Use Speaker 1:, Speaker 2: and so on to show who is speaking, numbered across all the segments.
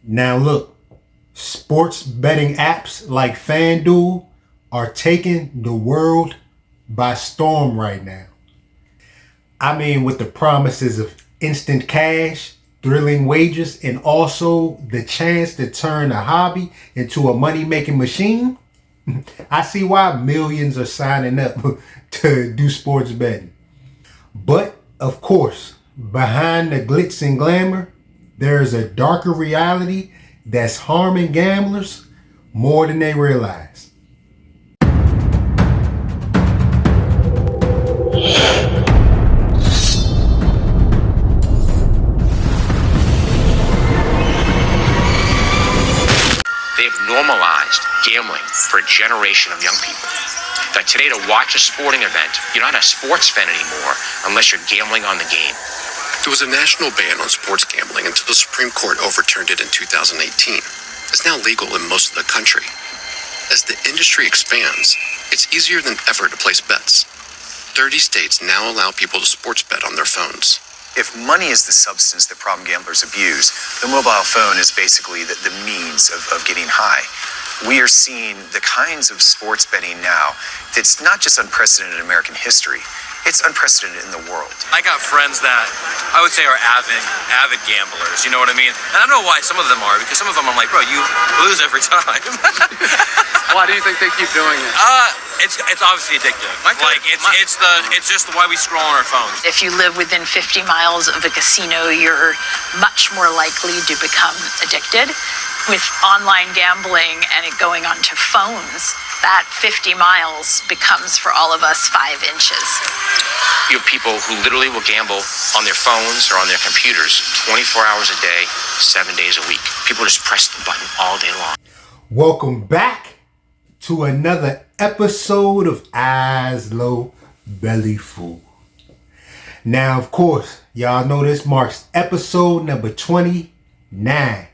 Speaker 1: Now look, sports betting apps like FanDuel are taking the world by storm right now. I mean, with the promises of instant cash, thrilling wages, and also the chance to turn a hobby into a money-making machine, I see why millions are signing up to do sports betting. But, of course, behind the glitz and glamour, there is a darker reality that's harming gamblers more than they realize.
Speaker 2: They've normalized gambling for a generation of young people. That today, to watch a sporting event, you're not a sports fan anymore unless you're gambling on the game.
Speaker 3: There was a national ban on sports gambling until the Supreme Court overturned it in 2018. It's now legal in most of the country. As the industry expands, it's easier than ever to place bets. 30 states now allow people to sports bet on their phones.
Speaker 4: If money is the substance that problem gamblers abuse, the mobile phone is basically the means of getting high. We are seeing the kinds of sports betting now that's not just unprecedented in American history, it's unprecedented in the world.
Speaker 5: I got friends that I would say are avid gamblers, you know what I mean? And I don't know why some of them are, because some of them I'm like, bro, you lose every time.
Speaker 6: Why do you think they keep doing it?
Speaker 5: It's obviously addictive. It's just why we scroll on our phones.
Speaker 7: If you live within 50 miles of a casino, you're much more likely to become addicted. With online gambling and it going onto phones, that 50 miles becomes for all of us 5 inches.
Speaker 2: You have people who literally will gamble on their phones or on their computers 24 hours a day, 7 days a week. People just press the button all day long.
Speaker 1: Welcome back to another episode of Eyes Low, Belly Full. Now, of course, y'all know this marks episode number 29.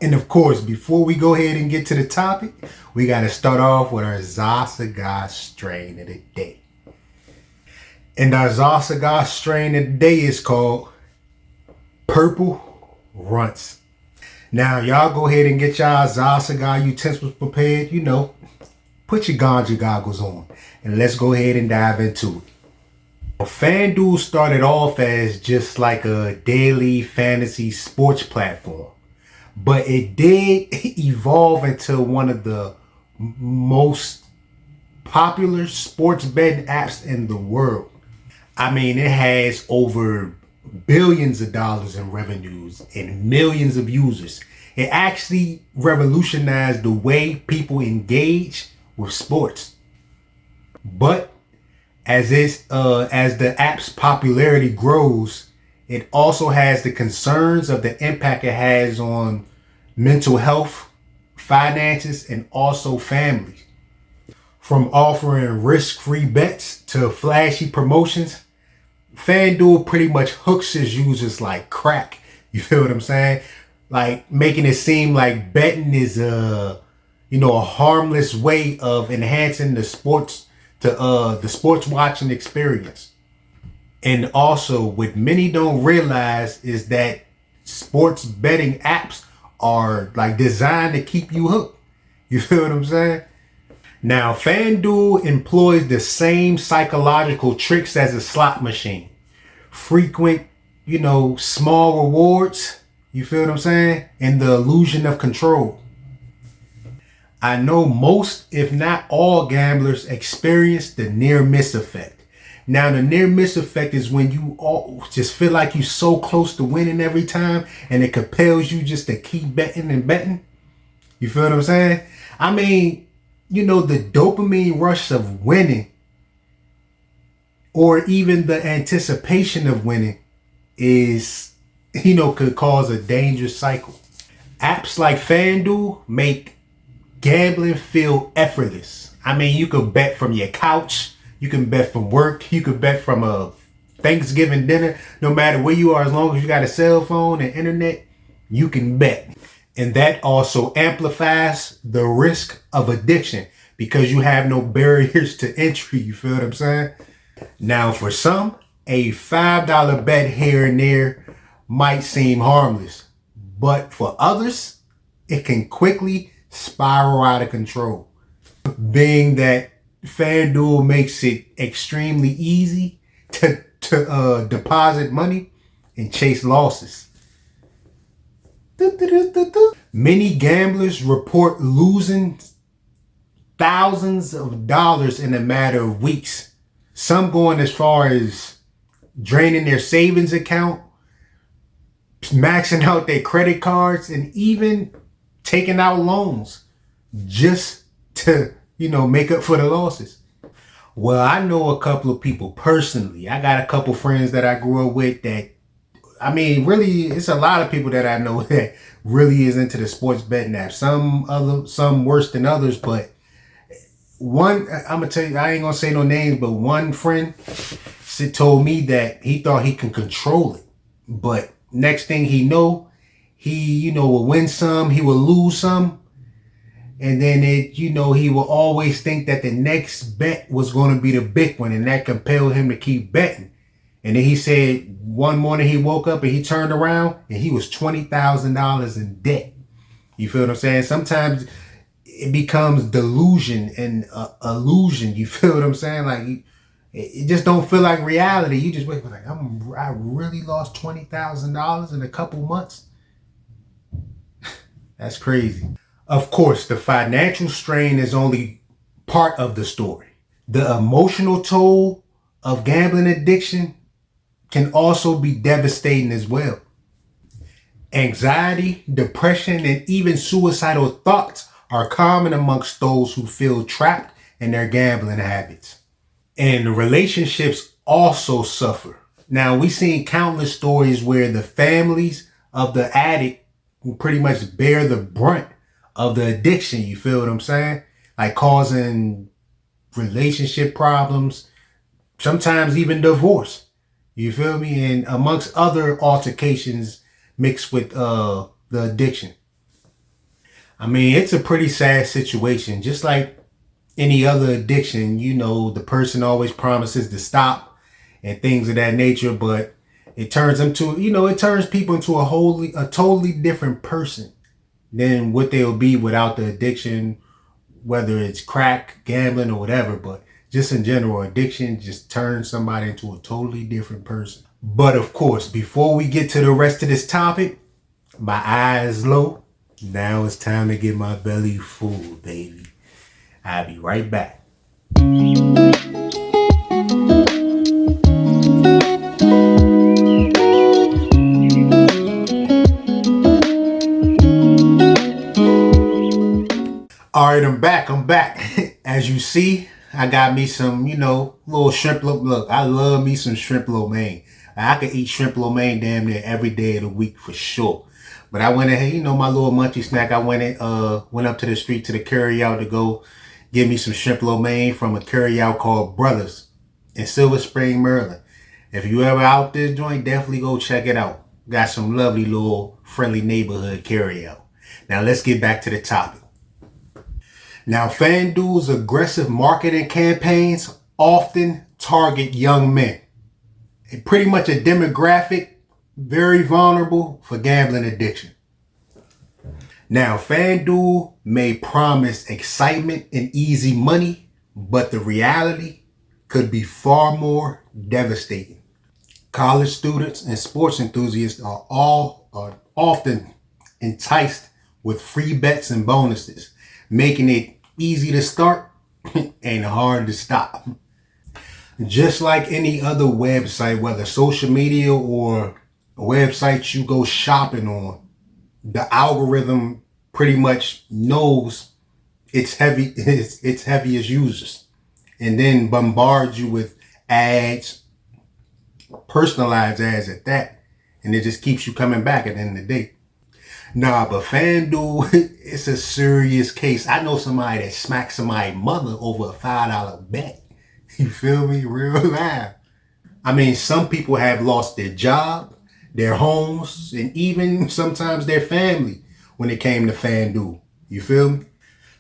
Speaker 1: And of course, before we go ahead and get to the topic, we got to start off with our Zasaga strain of the day. And our Zasaga strain of the day is called Purple Runts. Now, y'all go ahead and get y'all Zasaga utensils prepared. You know, put your ganja goggles on. And let's go ahead and dive into it. FanDuel started off as just like a daily fantasy sports platform. But it did evolve into one of the most popular sports betting apps in the world. I mean, it has over billions of dollars in revenues and millions of users. It actually revolutionized the way people engage with sports. But as the app's popularity grows, it also has the concerns of the impact it has on mental health, finances, and also families. From offering risk-free bets to flashy promotions, FanDuel pretty much hooks its users like crack. You feel what I'm saying? Like making it seem like betting is a harmless way of enhancing the sports watching experience. And also, what many don't realize is that sports betting apps are like designed to keep you hooked. You feel what I'm saying? Now, FanDuel employs the same psychological tricks as a slot machine. Frequent, small rewards. You feel what I'm saying? And the illusion of control. I know most, if not all, gamblers experience the near-miss effect. Now, the near-miss effect is when you all just feel like you're so close to winning every time and it compels you just to keep betting and betting. You feel what I'm saying? I mean, the dopamine rush of winning or even the anticipation of winning is, could cause a dangerous cycle. Apps like FanDuel make gambling feel effortless. I mean, you could bet from your couch. You can bet from work. You can bet from a Thanksgiving dinner. No matter where you are, as long as you got a cell phone and internet, you can bet. And that also amplifies the risk of addiction because you have no barriers to entry. You feel what I'm saying? Now, for some, a $5 bet here and there might seem harmless. But for others, it can quickly spiral out of control. Being that FanDuel makes it extremely easy to deposit money and chase losses. Many gamblers report losing thousands of dollars in a matter of weeks. Some going as far as draining their savings account, maxing out their credit cards, and even taking out loans just to, make up for the losses. Well, I know a couple of people personally. I got a couple friends that I grew up with that, really, it's a lot of people that I know that really is into the sports betting app. Some worse than others, but one, I'm gonna tell you, I ain't gonna say no names, but one friend told me that he thought he can control it, but next thing he know, he will win some, he will lose some, and then he will always think that the next bet was going to be the big one, and that compelled him to keep betting. And then he said one morning he woke up and he turned around and he was $20,000 in debt. You feel what I'm saying? Sometimes it becomes delusion and illusion. You feel what I'm saying? Like it just don't feel like reality. You just wait like I really lost $20,000 in a couple months. That's crazy. Of course, the financial strain is only part of the story. The emotional toll of gambling addiction can also be devastating as well. Anxiety, depression, and even suicidal thoughts are common amongst those who feel trapped in their gambling habits. And relationships also suffer. Now, we've seen countless stories where the families of the addict pretty much bear the brunt of the addiction. You feel what I'm saying? Like causing relationship problems, sometimes even divorce. You feel me? And amongst other altercations mixed with the addiction. It's a pretty sad situation. Just like any other addiction, the person always promises to stop and things of that nature, but it turns them to, it turns people into a totally different person than what they'll be without the addiction, whether it's crack, gambling, or whatever. But just in general, addiction just turns somebody into a totally different person. But of course, before we get to the rest of this topic, my eyes low. Now it's time to get my belly full, baby. I'll be right back. All right, I'm back. As you see, I got me some, little shrimp. Look, I love me some shrimp lo mein. I could eat shrimp lo mein damn near every day of the week for sure. But I went ahead, my little munchy snack. I went up to the street to the Carryout to go get me some shrimp lo mein from a Carryout called Brothers in Silver Spring, Maryland. If you ever out this joint, definitely go check it out. Got some lovely little friendly neighborhood Carryout. Now let's get back to the topic. Now, FanDuel's aggressive marketing campaigns often target young men. And pretty much a demographic very vulnerable for gambling addiction. Now, FanDuel may promise excitement and easy money, but the reality could be far more devastating. College students and sports enthusiasts are often enticed with free bets and bonuses, making it easy to start and hard to stop. Just like any other website, whether social media or a website you go shopping on, the algorithm pretty much knows its heaviest users and then bombards you with ads, personalized ads at that, and it just keeps you coming back at the end of the day. Nah, but FanDuel, it's a serious case. I know somebody that smacked somebody's mother over a $5 bet. You feel me? Real life. Some people have lost their job, their homes, and even sometimes their family when it came to FanDuel. You feel me?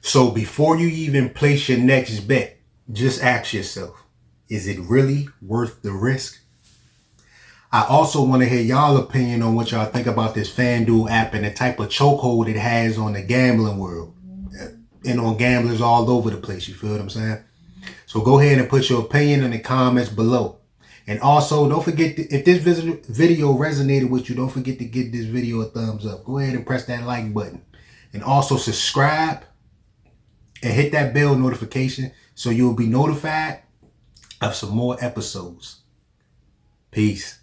Speaker 1: So before you even place your next bet, just ask yourself, is it really worth the risk? I also want to hear y'all opinion on what y'all think about this FanDuel app and the type of chokehold it has on the gambling world and on gamblers all over the place. You feel what I'm saying? So go ahead and put your opinion in the comments below. And also, don't forget, if this video resonated with you, don't forget to give this video a thumbs up. Go ahead and press that like button. And also subscribe and hit that bell notification so you'll be notified of some more episodes. Peace.